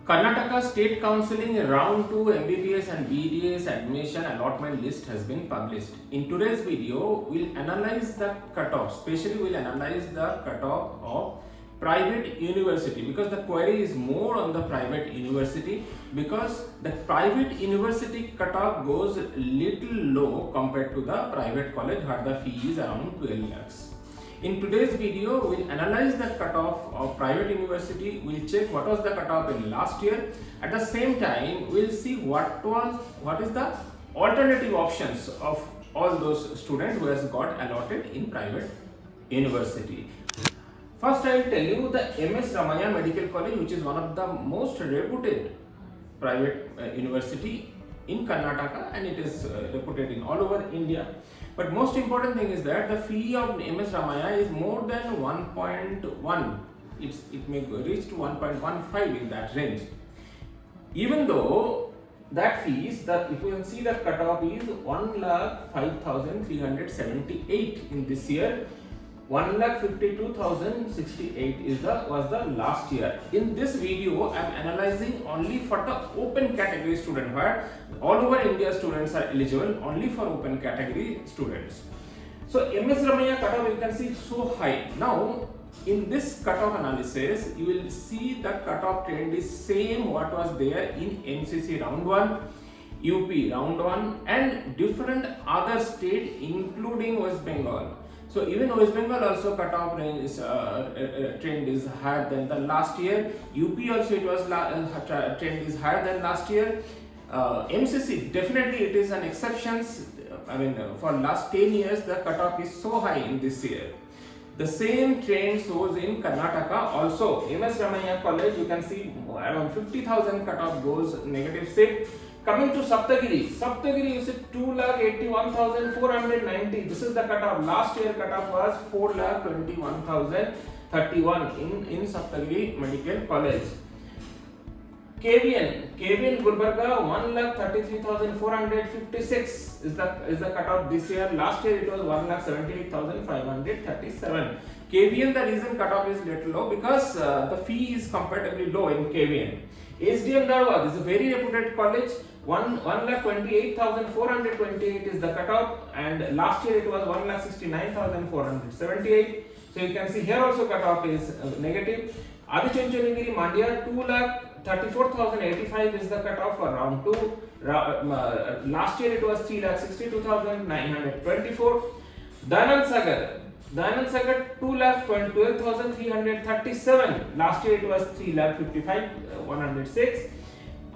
Karnataka State Counseling Round 2 MBBS and BDS admission allotment list has been published. In today's video, we'll analyze the cutoff, especially we'll analyze the cutoff of private university, because the query is more on the private university, because the private university cutoff goes little low compared to the private college where the fee is around 12 lakhs. In today's video, we'll analyze the cutoff of private university, we'll check what was the cutoff in last year. At the same time, we'll see what is the alternative options of all those students who has got allotted in private university. First, I will tell you the MS Ramaya Medical College, which is one of the most reputed private university in Karnataka, and it is reputed in all over India. But most important thing is that the fee of MS Ramaya is more than 1.1. It may reach to 1.15 in that range. Even though that fees, if you can see the cutoff is 1,05,378 in this year. 1,52,068 was the last year. In this video, I am analyzing only for the open category student, where all over India students are eligible only for open category students. So MS Ramaya cutoff, you can see so high. Now in this cutoff analysis, you will see the cutoff trend is same what was there in MCC round 1, UP round 1 and different other state including West Bengal. So even West Bengal also cutoff range is, trend is higher than the last year. UP also it was trend is higher than last year. MCC definitely it is an exception. I mean for last 10 years the cutoff is so high in this year. The same trend shows in Karnataka also. MS Ramaya College, you can see around 50,000 cutoff goes negative state. Coming to Saptagiri is 2,81,490. This is the cutoff. Last year cutoff was 4,21,031 in Saptagiri Medical College. KVN Gulbarga 1,33,456 is the cutoff this year. Last year it was 1,78,537. KVN, the reason cutoff is little low because the fee is comparatively low in KVN. SDM Darwa, this is a very reputed college. 1,28,428 is the cutoff, and last year it was 1,69,478. So you can see here also cutoff is negative. Adichunchanagiri Mandya 2,34,085 is the cutoff for round 2. Last year it was 3,62,924. Dayanand Sagar 2,12,337. Last year it was 3,55,106.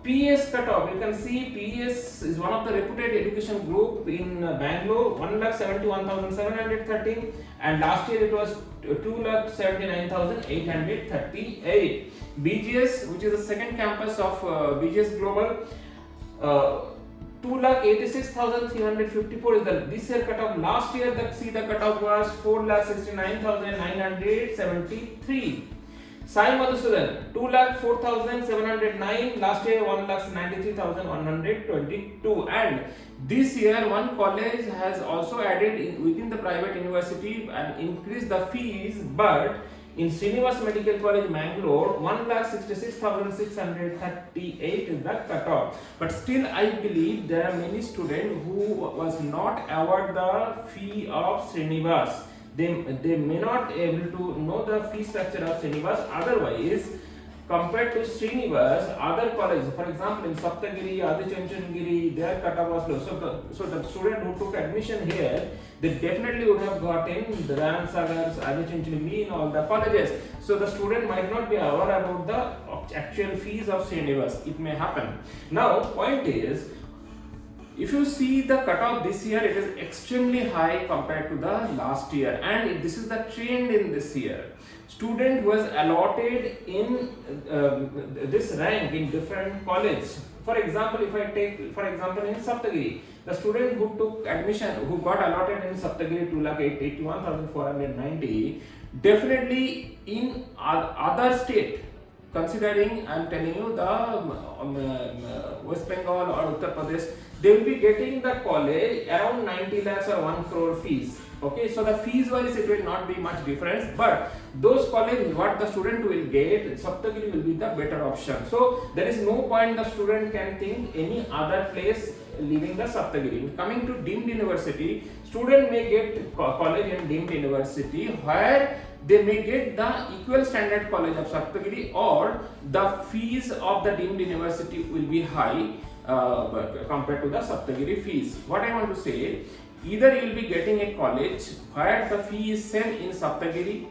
PS cutoff, you can see PS is one of the reputed education group in Bangalore, 1,71,713, and last year it was 2,79,838. BGS, which is the second campus of BGS Global, 2,86,354 is the this year cutoff. Last year the cutoff was 4,69,973. Sai Madhusudan 2,04,709. Last year 1,93,122. And this year one college has also added within the private university and increased the fees, but in Srinivas Medical College, Mangalore, 1,66,638 is the cutoff. But still, I believe there are many students who was not awarded the fee of Srinivas. They may not able to know the fee structure of Srinivas. Otherwise, compared to Srinivas, other colleges, for example, in Saptagiri, Adichunchanagiri, their cutoff was low. So the student who took admission here, they definitely would have gotten the Dayanand Sagars, Adichunchanagiri in all the colleges. So the student might not be aware about the actual fees of Srinivas. It may happen. Now, point is, if you see the cutoff this year, it is extremely high compared to the last year, and this is the trend in this year. Student was allotted in this rank in different colleges. For example, if I take for example in Saptagiri, the student who took admission, who got allotted in Saptagiri 2,81,490, definitely in other state, considering I am telling you the West Bengal or Uttar Pradesh, they will be getting the college around 90 lakhs or 1 crore fees. Okay, so the fees wise it will not be much difference, but those colleges what the student will get, Saptagiri will be the better option. So there is no point the student can think any other place leaving the Saptagiri. Coming to deemed university, student may get college in deemed university where they may get the equal standard college of Saptagiri, or the fees of the deemed university will be high compared to the Saptagiri fees. What I want to say, either you will be getting a college where the fee is same in Saptagiri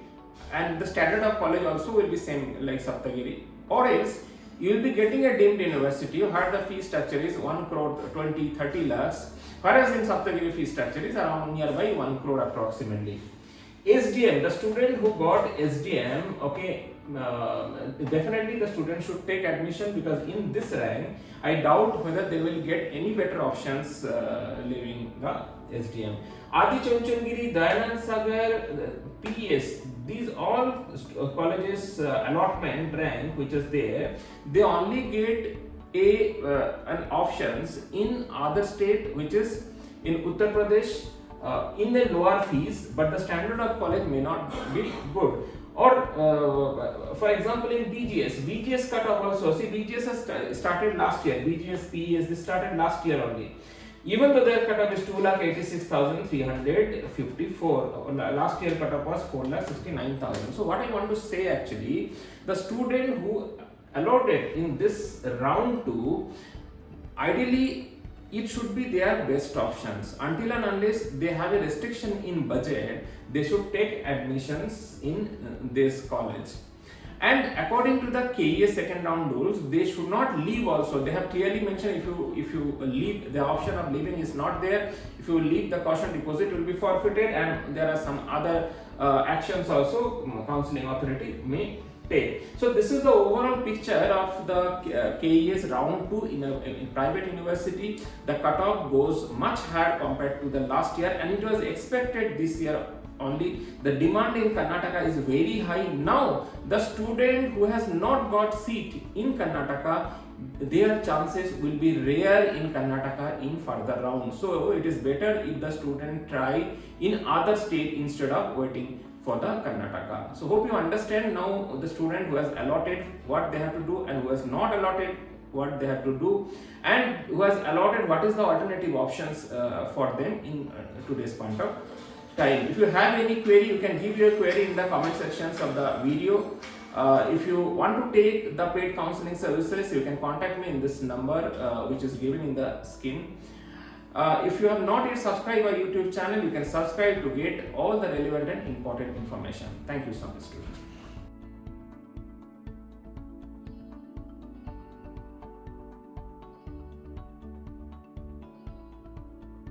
and the standard of college also will be same like Saptagiri, or else you will be getting a deemed university where the fee structure is 1 crore 20-30 lakhs, whereas in Saptagiri fee structure is around nearby 1 crore approximately. SDM, the student who got SDM, okay, definitely the student should take admission, because in this rank I doubt whether they will get any better options leaving the SDM. Adi Chonchangiri, Dayanand Sagar, PS, these all colleges allotment rank which is there, they only get an options in other state, which is in Uttar Pradesh, in the lower fees, but the standard of college may not be good. Or for example in BGS cutoff also, see BGS has started last year, BGS, PES, this started last year only. Even though their cutoff is 2,86,354, last year cutoff was 4,69,000. So what I want to say actually, the student who allotted in this round 2, ideally it should be their best options. Until and unless they have a restriction in budget, they should take admissions in this college. And according to the KES second round rules, they should not leave also. They have clearly mentioned if you leave, the option of leaving is not there. If you leave, the caution deposit will be forfeited, and there are some other actions also counseling authority may take. So this is the overall picture of the KES round 2 in private university. The cutoff goes much higher compared to the last year, and it was expected this year only. The demand in Karnataka is very high. Now the student who has not got seat in Karnataka, their chances will be rare in Karnataka in further rounds. So it is better if the student try in other state instead of waiting for the Karnataka. So hope you understand now the student who has allotted what they have to do, and who has not allotted what they have to do, and who has allotted what is the alternative options for them in today's point of time. If you have any query, you can give your query in the comment sections of the video. If you want to take the paid counseling services, you can contact me in this number which is given in the screen. If you have not yet subscribed our YouTube channel, you can subscribe to get all the relevant and important information. Thank you so much, students.